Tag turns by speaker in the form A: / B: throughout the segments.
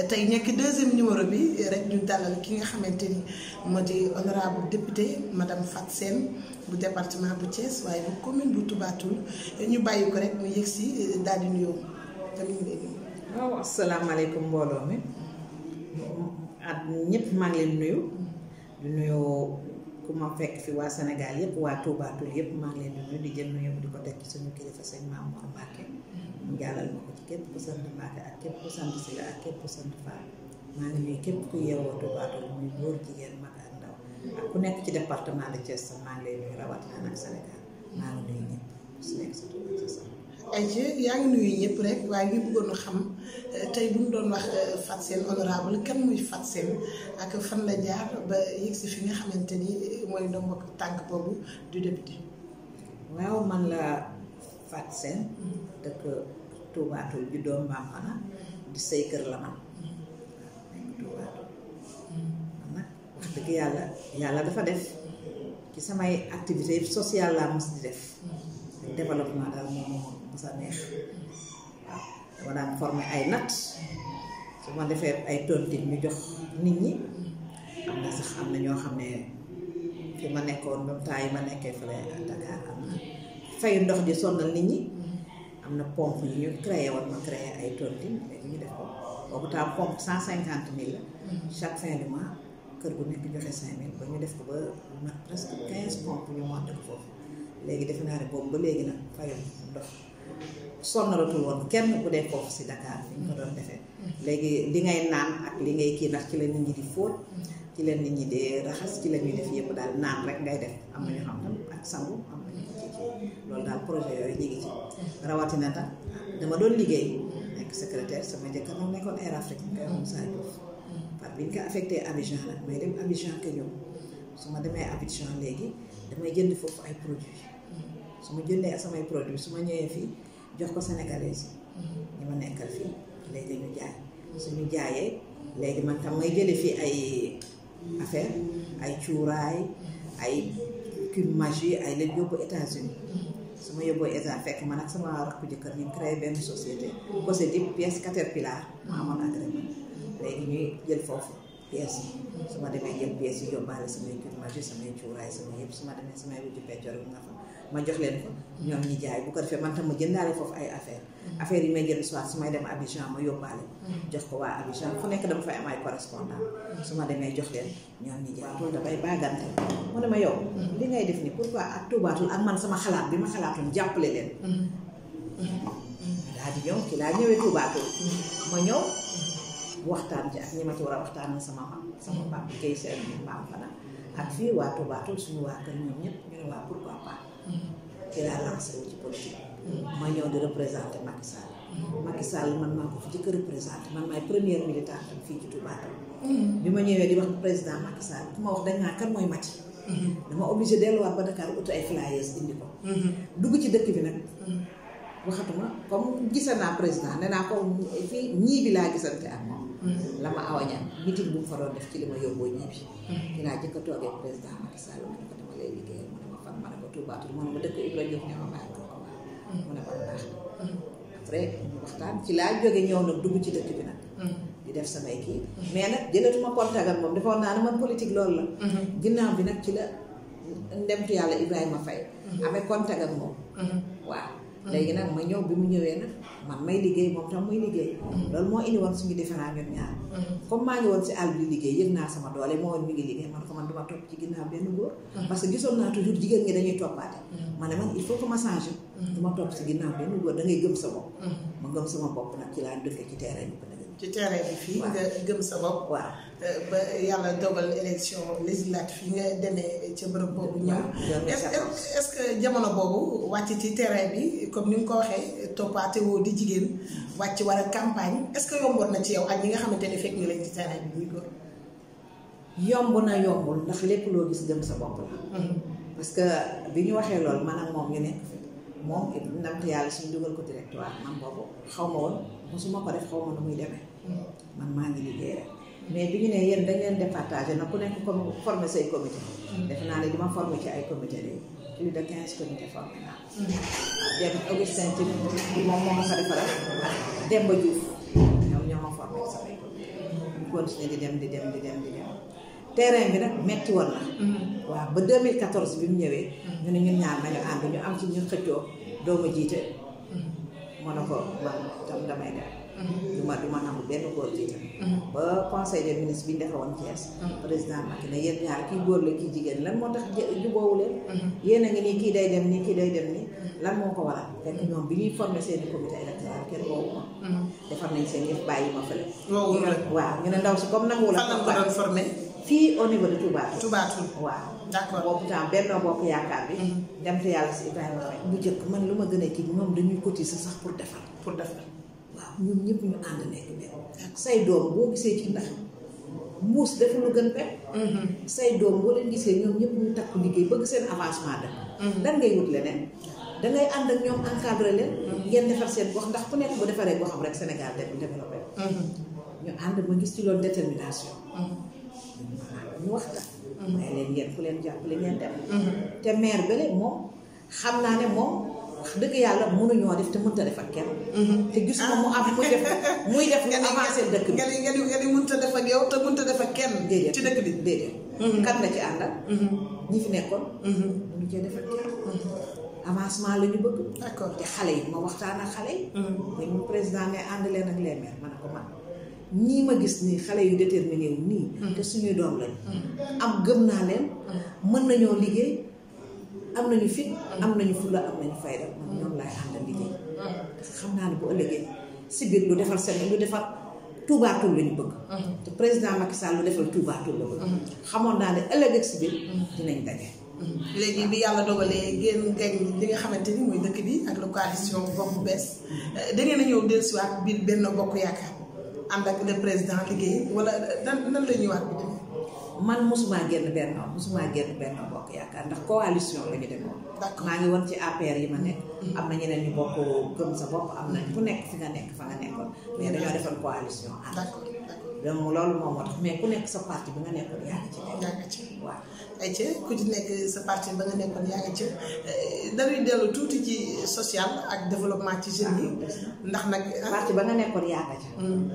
A: tey nekk deuxième numéro bi rek ñu dalal ki nga xamante ni moo di honorable député madame Fatou Sène bu département bu Thiès waaye bu commune bu Touba Toul ñu bàyyi ko rek mu yëg si daal di nuyoo tamit ñu ngi
B: waaw asalaamaaleykum mbooloo mi at ñëpp maa ngi leen nuyu di nuyoo ku ma fekk fi waa Sénégal yëpp waa Touba Toul yëpp maa ngi leen di nuyu di jël nuyu di ko teg ci suñu kilifa sëñ Mamour Mbacke mu jàllal ma ko ci képp ku sant Mbacke ak képp ku sant Sylla ak képp ku sant Fall maa ngi nuyu képp ku yeewoo Touba Toul muy góor jigéen mag ak ndaw ak ku nekk ci département de Thiès maa ngi lay nuyu rawatina nag Sénégal maa ngi nuyu ñëpp ku si nekk sa tur ak sa sant.
A: ay yaa ngi nuyu ñëpp rek waaye ñu bëggoon a xam tey bu ñu doon wax Fatou Sène honorable kan muy Fatou Sène ak fan la jaar ba yegg si fi nga xamante ni mooy ndombo tànk boobu du député.
B: waaw man la Fatou Sène dëkk Touba Toul juddoo Mbampana di say kër la man nekk Touba Toul man nag wax dëgg yàlla dafa def ci samay activité sociale laa mos di def développement daal moom mos a neex waaw dama daan former ay natt su ma defee ay tontine ñu jox nit ñi am na sax am na ñoo xam ne fi ma nekkoon ba temps yi ma nekkee fële Dakar am na fayu ndox di sonnal nit ñi am na pompe yi ñu créé woon ma créé ay tontine léegi ñu def ko boobu temps pompe 150 000 la chaque fin du mois kër gu nekk joxe 5 000 ba ñu def ko ba nag presque 15 pompes ñu monté ko foofu léegi defe naa ne boobu ba léegi nag fayu ndox sonnalatul woon kenn bu dee foofu si Dakar fi ñu ko doon defee léegi li ngay naan ak li ngay kii ndax ci la nit ñi di fóot ci la nit ñi di raxas ci la ñuy def yëpp daal naan rek ngay def am na ñu xam tam ak sangu am na ñu ko ci loolu daal projet yooyu ñu ngi ci rawatina tam dama doon liggéey nekk secrétaire sama jëkkër nag nekkoon Air Afrique kay Moussa Diouf par bi ñu ko affecté Abidjan nag may dem Abidjan ke ñëw su ma demee Abidjan léegi damay jënd foofu ay produits su ma jëndee samay produits su ma ñëwee fii jox ko sénégalais yi ñu ma nekkal fii léegi ñu jaay suñu jaayee léegi man tam may jële fii ay affaire ay cuuraay ay cube magie ay leen yóbbu États-Unis su ma yóbboo États fekk man ak sama rakku jëkkër ñu créé benn société Cosedic pièce Caterpillar ma amoon agrément léegi ñuy jël foofu pièces yi su ma demee jël pièces yi yóbbaale samay cube magie samay cuuraay sama yëpp su ma demee samay wujju peccor bu nga fa ma jox leen ko ñoom ñi jaay bu ko defee man tam ma jëndaale foofu ay affaire yi may jënd soit su may dem Abidjan ma yóbbaale jox ko waa Abidjan fu nekk dama fay am ay correspondant su ma demee jox leen ñoom ñi jaay loolu dafay baagante mu ne ma yow li ngay def ni pourquoi ak Touba Toul ak man sama xalaat bi ma xalaatoon jàppale leen daal di ñëw ci laa ñëwee Touba Toul ma ñëw waxtaan ci ak ñi ma ci war a waxtaan sama mam sama pap kay seen bi maam fana ak fii waa Touba Toul suñu waa kër ñoom ñëpp ñu ne waa pourquoi pas ci laa lancé wu ci politique ma ñëw di représenté Macky Sall Macky Sall man maa ko fi jëkk représenté man maay première militante fii ci Touba Toul bi ma ñëwee di wax président Macky Sall ku ma wax dañ naa kan mooy Macky dama obligé delluwaat ba Dakar uti ay flyers indi ko dugg ci dëkk bi nag waxatuma comme gisa naa président nee naa ko fii ñii bi laa gisante ak moom la ma awañaan meeting bu mu fa doon def ci li ma yóbboo ñii bi ci laa jëkk a toogee président Macky Sall ma ne ko dama lay liggéeyal mu ne ma fan ma ne ko Touba Toul mu ne ma dëkk Ibra Diouf ñoo ma bàyyi ko waaw mu ne ma baax après ñu waxtaan ci laa jóge ñëw nag dugg ci dëkk bi nag di def samay kii mais nag jëlatuma contact ak moom defoon naa ne man politique loolu la ginnaaw bi nag ci la ndemtu yàlla Ibrahima Faye amee contact ak moom waaw léegi nag ma ñëw bi mu ñëwee nag man may liggéey moom tam muy liggéey loolu moo indi woon suñu différent ñun ñaar comme maa ngi woon si àll bi liggéey yëg naa sama doole moo woon mi ngi liggéey man ko man duma topp ci ginnaaw benn góor parce que gisoon naa toujours jigéen ñi dañuy toppaate ma ne man il faut que ma changer duma topp si ginnaaw benn góor da ngay gëm sa bopp ma gëm sama bopp nag ci laa dëkkee ci terrain bi
A: ci terrain bi fii nga gëm sa bopp
B: waaw
A: ba yàlla dogal élection législative yi nga demee ca bërëb boobu ñëw est-ce que jamono boobu wàcc ci terrain bi comme ni nga ko waxee toppaate woo di jigéen wàcc war a campagne est-ce que yomboon na ci yow ak ñi nga xamante ne fekk nga leen ci terrain bi muy góor
B: yomb na yombul ndax lépp loo gis gëm sa bopp la parce que bi ñu waxee loolu man ak moom ñu nekk fi moom ndamte yàlla suñu dugal ko directoire man boobu xaw ma woon mosuma ko def xaw ma nu muy demee man maa ngi liggéey rek mais bi ñu ne yéen dañ leen départagé na ku nekk comme formé say comité defe naa ne li ma formé ci ay comité de plus de 15 comité formé naa dem Augustin Tine moom moo ma fa defaral Demba Diouf ñoom ñoo ma formé samay comité ñu continuer di dem terrain bi nag metti woon na waaw ba 2014 bi mu ñëwee ñu ne ñun ñaar nañu ànd ñu am ci ñu xëccoo dooma jiite moo ne ko man tam damay dem du ma nangu benn góor jiite ba conseil des ministres bi ñu defe woon Thiès président Macky ne yéen ñaar kii góor la kii jigéen lan moo tax juboowu leen yéen a ngi nii kii day dem nii kii day dem nii lan moo ko waral fekk ñoom bi ñuy formé seeni comité électoral kenn woowu ma defar nañ seen yëf bàyyi ma fële waaw ñu ne ndaw si comme nangu la
A: formé
B: fii au niveau de Touba
A: Toul
B: waaw
A: d'accord
B: boobu temps Benno Bokk Yaakaar bi dem te yàlla si Ibrahima Faye bu njëkk man lu ma gën a kii ñoom dañuy cotiser sax pour defar waaw ñun ñëpp ñu ànd nekk benn say doom boo gisee ci ndax mbuus dafa lu gën pepp say doom boo leen gisee ñoom ñëpp ñu takku liggéey bëgg seen avancement def lan ngay wut leneen dangay ànd ak ñoom encadré leen ngeen defar seen gox ndax ku nekk bu defaree goxam rek Sénégal développé ñu ànd ma gis ci loolu détermination ñu waxtaan may leen ngeen fu leen jàppale ngeen dem te maire bële moom xam naa ne moom wax dëgg yàlla mënuñoo def te mënta def ak kenn te gisuma mu am muy def nga avancé dëkk bi
A: nga ni mënta def ak yow te mënta def ak kenn ci dëkk bi
B: déedéet kan la ci àndal ñi fi nekkoon mënu cee def ak kenn avancement la ñu bëgg d'accord te xale yi ma waxtaan ak xale yi mais mu président ne ànd leen ak les maires ma ne ko man ñii ma gis nii xale yu déterminé wu nii te suñuy doom lañ am gëm naa leen mën nañoo liggéey am nañu fit am nañu fulla am nañu fayda man ñoom laay àndal liggéey xam naa ne bu ëllëgee si biir lu defar seen lu defar Touba Toul la ñu bëgg te président Macky Sall lu defal Touba Toul la bëgg xamoon naa ne ëllëg ak si biir dinañ daje
A: léegi bi yàlla dogalee ngeen gañ li nga xamante ni mooy dëkk bi ak la coalition Gox bu Bees da ngeen a ñëw dellusiwaat biir Benno Bokk Yaakaar ànd ak le président liggéey wala nan la ñuy wax bi demee
B: man mosuma génn Benno Bokk Yaakaar ndax coalition la ñu demoon maa ngi woon ci APR yi ma nekk am na ñeneen ñu bokk gëm sa bopp am na ku nekk fi nga nekk fa nga nekkoon mais dañoo defoon coalition ànd donc loolu moom moo tax mais ku nekk sa parti bi nga nekkoon yaa ngi ci waaw
A: ay ci ku ci nekk sa parti ba nga nekkoon yaa ngi ci dañuy dellu tuuti ci social ak développement ci jeunes yi ndax nag
B: parti ba nga nekkoon yaa ngi ci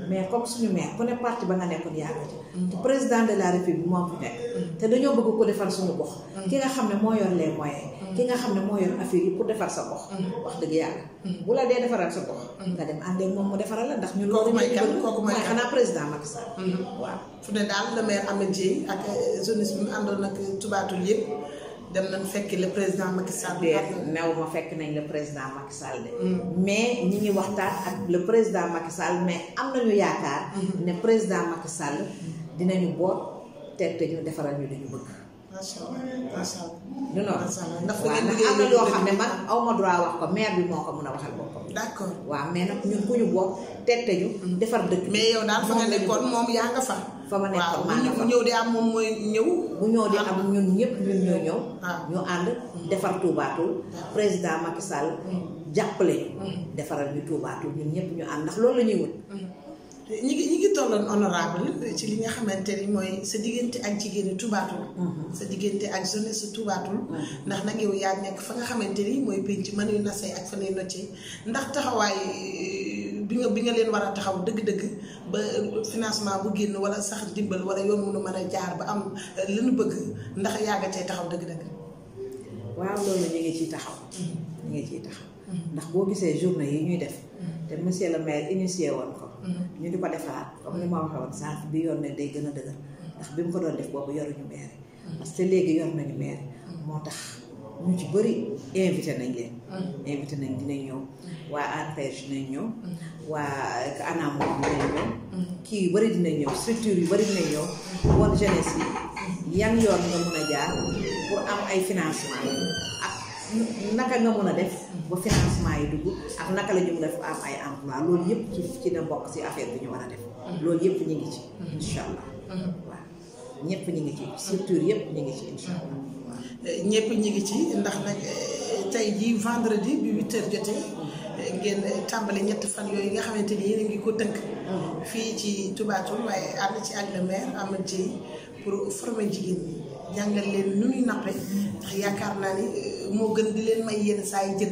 B: mais comme suñu maire ku ne parti ba nga nekkoon yaa ngi ci te président de la république moom fi nekk te dañoo bëgg ko defar suñu gox ki nga xam ne moo yor les moyens ki nga xam ne moo yor affaire yi pour defar sa gox wax dëgg yàlla bu la dee defaral sa gox nga dem àndee moom mu defaral la ndax ñun loolu kooku mooy xanaa président Macky Sall waaw
A: fu ne daal le maire Ahmed Dieye ak jeunesse bi mu àndoon nag Touba Toul yëpp dem nañ fekk le président Macky Sall
B: new ma fekk nañ le président Macky Sall de mais ñi ngi waxtaan ak le président Macky Sall mais am nañu yaakaar ne président Macky Sall dinañu boot te ñu defaral ñu dañu bëgg
A: macha allah
B: du noonu
A: ndax
B: am na loo xam ne man aw ma droit wax ko maire bi moo ko mën a waxal boppam
A: d'accord
B: waaw mais nag ñun ku ñu boot tette ñu defar dëkk
A: mais yow daal fa nga nekkoon moom yaa nga fa
B: fa ma nekkoon maa nga fa
A: bu ñëw di am moom mooy ñëw
B: bu ñëw di am ñun ñëpp ñun ñoo ñëw ñu ànd defar Touba Toul président Macky Sall jàppale ñu defaral ñu Touba Toul ñun ñëpp ñu ànd ndax loolu la ñuy wut
A: ñi ngi tolloon honorable ci li nga xamante ni mooy sa diggante ak jigéeni Touba Toul sa diggante ak jeunesse Touba Toul ndax nag yow yaa nekk fa nga xamante ni mooy penc mënuy nasay ak fa nuy nocci ndax taxawaay bi nga leen war a taxaw dëgg-dëgg ba financement bu génn wala sax dimbal wala yoon mënu mën a jaar ba am li nu bëgg ndax yaa nga cee taxaw dëgg-dëgg
B: waaw loolu ñu ngi ciy taxaw ñu ngi ciy taxaw ndax boo gisee journée yi ñuy def te monsieur le maire initié woon ko ñu di ko defaraat comme ni ma waxee woon sànq bi yoon ne day gën a dëgër ndax bi mu ko doon def boobu yoruñu maire parce que léegi yor nañu maire moo tax ñu ci bëri invité nañ leen invité nañ dinañ ñëw waa ANPEJ dinañ ñëw waa ANAM dinañ ñëw kii yu bëri dinañ ñëw structure yu bëri dinañ ñëw woon jeunesse yi yan yoon nga mun a jaar pour am ay financement ak naka nga mun a def ba financement yi dugg ak naka la ñu mun a def am ay emploi loolu yëpp ci na bokk si affaire bi ñu war a def loolu yëpp ñu ngi ci incha allah waaw ñëpp ñu ngi ci structure yëpp ñu ngi ci incha allah
A: ñëpp ñi ngi ci ndax nag tey jii vendredi bi 8h jotee ngeen tàmbali ñetti fan yooyu nga xamante ni yéen a ngi ko tënk fii ci Touba Toul waaye ànd ci ak le maire Amath Dieye pour former jigéen ñi jàngal leen nu ñuy nappe ndax yaakaar naa ni moo gën di leen may yenn saa yi jën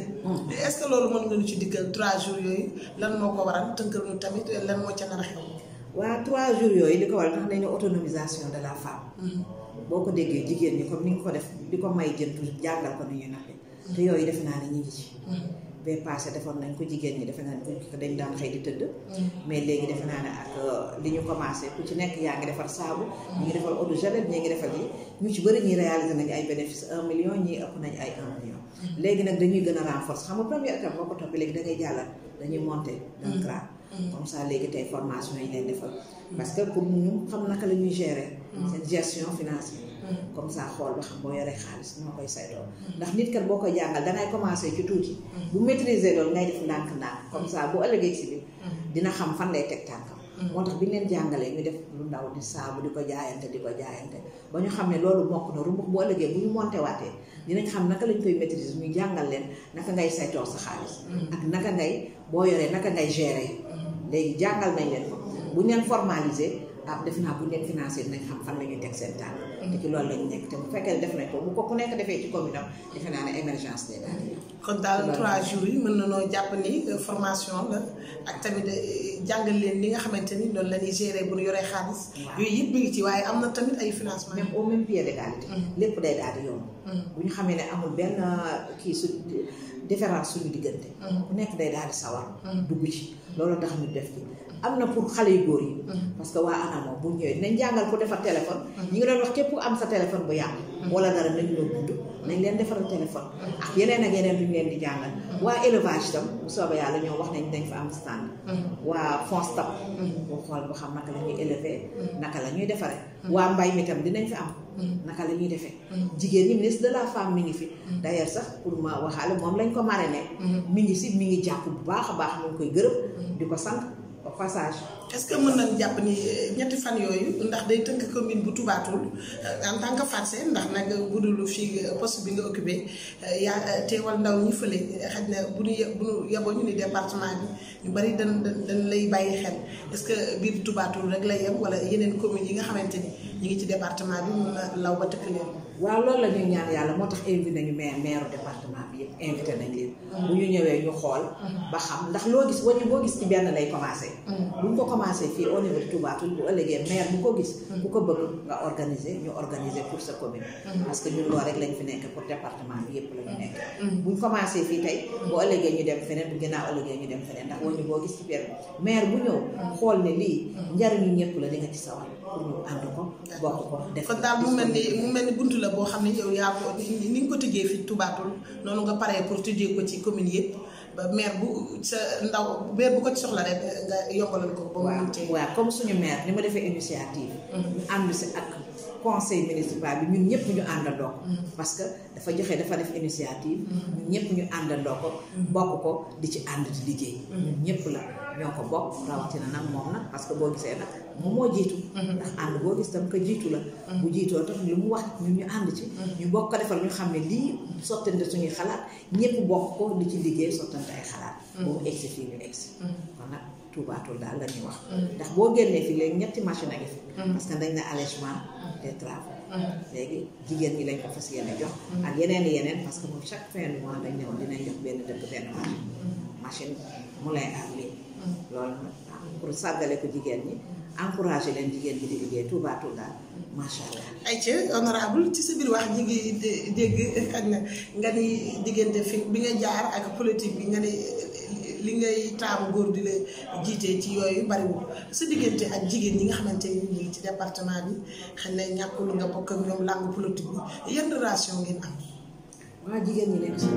A: est-ce que loolu mën nga ñu ci dikkal 3 jours yooyu lan moo ko waral tënkal ñu tamit lan moo ca nar a xew.
B: waa 3 jours yooyu li ko waral tax nañu autonomisation de la femme boo ko déggee jigéen ñi comme ni nga ko def di ko may jën toujours jàngal ko ni ñuy nappe te yooyu defe naa ne ñu ngi ci bee passé defoon nañ ko jigéen ñi defe naa ne ko dañ daan xëy di tëdd mais léegi defe naa ne ak li ñu commencé ku ci nekk yaa ngi defar saabu ñi ngi defar eau de javel ñi ngi defar yi ñu ci bëri ñi réalisé nañu ay bénéfice 1 million ñii ëpp nañu ay 1 million léegi nag dañuy gën a renforcer xam nga première étape boo ko toppee léegi da ngay jàllal dañuy monter d'un grade comme ça léegi tey formation yi leen defal parce que pour ñu xam naka la ñuy gérer seen gestion financière comme ça xool ba xam boo yoree xaalis noo koy saytoo ndax nit kat boo koy jàngal dangay commencé ci tuuti bu maîtriser loolu ngay def ndànk-ndànk comme ça bu ëllëgee si bi dina xam fan lay teg tànkam moo tax bi ñu leen jàngalee ñu def lu ndaw di saabu di ko jaayante ba ñu xam ne loolu mokk na rumbux bu ëllëgee bu ñu monté waatee dinañ xam naka lañ koy maîtriser ñu jàngal leen naka ngay saytoo sa xaalis ak naka ngay boo yoree naka ngay gérer léegi jàngal nañ leen ko bu ñu leen formaliser def naa bu ñu leen financé dinañ xam fan la ñuy teg seen tànk te ci loolu lañu nekk te bu fekkee def nañ ko bu ko ku nekk defee ci commune am defe naa ne émergence day daal di
A: kon daal 3 jours yi mën na noo jàpp ni formation la ak tamit jàngal leen li nga xamante ni loolu la ñuy gérer bu ñu yoree xaalis yooyu yëpp mi ngi ci waaye am na tamit ay financement
B: même au même pied d'égalité lépp day daal di yomb bu ñu xamee ne amul benn kii su différence suñu diggante ku nekk day daal di sawar dugg ci loolu tax ñu def ci am na pour xale yu góor yi parce que waa ANAMO bu ñëwee dinañ jàngal ku defar téléphone ñi ngi doon wax képp ku am sa téléphone bu yàqu wala dara nañ loo dund nañ leen defaral téléphone ak yeneen ak yeneen duñ leen di jàngal waa élevage itam bu soobee yàlla ñoo wax nañ dañ fa am stand waa FONSTAB boo xool ba xam naka la ñuy élever naka la ñuy defaree waa mbay mi tam dinañ fi am naka la ñuy defee jigéen ñi ministre de la femme mi ngi fi d'ailleurs sax pour ma waxaale moom lañ ko marraine mi ngi si mi ngi jàpp bu baax a baax ñu ngi koy gërëm di ko sant au passage.
A: est-ce que mën nañ jàpp ni ñetti fan yooyu ndax day tënk commune bu Touba Toul en tant que Fatou ndax nag bu dul fii poste bi nga occupé yaa teewal ndaw ñi fële xaj na bu ñu yeboo ñu ni département bi ñu bari dañ lay bàyyi xel est-ce que biir Touba Toul rek lay yem wala yeneen communes yi nga xamante ni ñu ngi ci département bi mun na law ba tëkk leen.
B: waaw loolu la ñuy ñaan yàlla moo tax invité nañu maire département bi yëpp invité nañ leen. bu ñu ñëwee ñu xool ba xam ndax loo gis wañu boo gis ci benn lay commencé. bu ñu ko commencé fii au niveau de Touba Toul bu ëllëgee maire bu ko gis. ku ko bëgg nga organiser ñu organiser pour sa commune. parce que ñun loolu rek lañ fi nekk pour département bi yëpp la ñu nekk. bu ñu commencé fii tey bu ëllëgee ñu dem feneen bu ginnaaw ëllëgee ñu dem feneen ndax wañu boo gis ci benn maire bu ñëw xool ne lii njariñu ñëpp la di nga ci sawar pour ñu ànd ko bokk ko def.
A: kon daal mu mel ni buntu la boo xam ne yow yaa ko ni nga ko tëjee fi Touba Toul noonu nga paree pour tëjee ko ci commune yëpp ba maire bu sa ndaw maire bu ko ci soxla rek nga yombalal ko. ba mu tee
B: waaw comme suñu maire ni ma defee initiative. ñu ànd si ak conseil municipal bi ñun ñëpp ñu àndandoo ko. parce que dafa def initiative. ñun ñëpp ñu àndandoo ko. bokk ko di ci ànd di liggéey. ñun ñëpp la ñoo ko bokk rawatina nag moom nag parce que boo gisee nag moom moo jiitu. ndax ànd boo gis tam ko jiitu la. bu jiitoo tam lu mu wax ñun ñu ànd ci. ñu bokk ko defal ñu xam ne lii sottante suñuy xalaat ñëpp bokk ko di ci liggéey sottante ay xalaat. boobu egsi fii ñu egsi. kon nag Touba Toul daal la ñuy wax. ndax boo génnee fii léegi ñetti machine a ngi fi. parce que dañ ne allègement des travaux. léegi jigéen ñi lañ ko fas yéene jox. ak yeneen parce que moom chaque fin du mois dañ ne woon dinañ jox benn dëkk benn machine mu lay aar lii. loolu nag pour sàggale ko jigéen ñi encouragé leen jigéen ñi di liggéey Touba Toul daal macha allah.
A: ayca honorable ci sa biir wax ñi ngi dégg xaj na nga ni diggante fi bi nga jaar ak politique bi nga ni li ngay taamu góor di la jiitee ci yooyu bariwul sa diggante ak jigéen ñi nga xamante ni ñu ngi ci département bi xëy na ñàkkul nga bokk ak ñoom làngu politique bi yan relation ngeen am.
B: waaw jigéen ñi nekk si.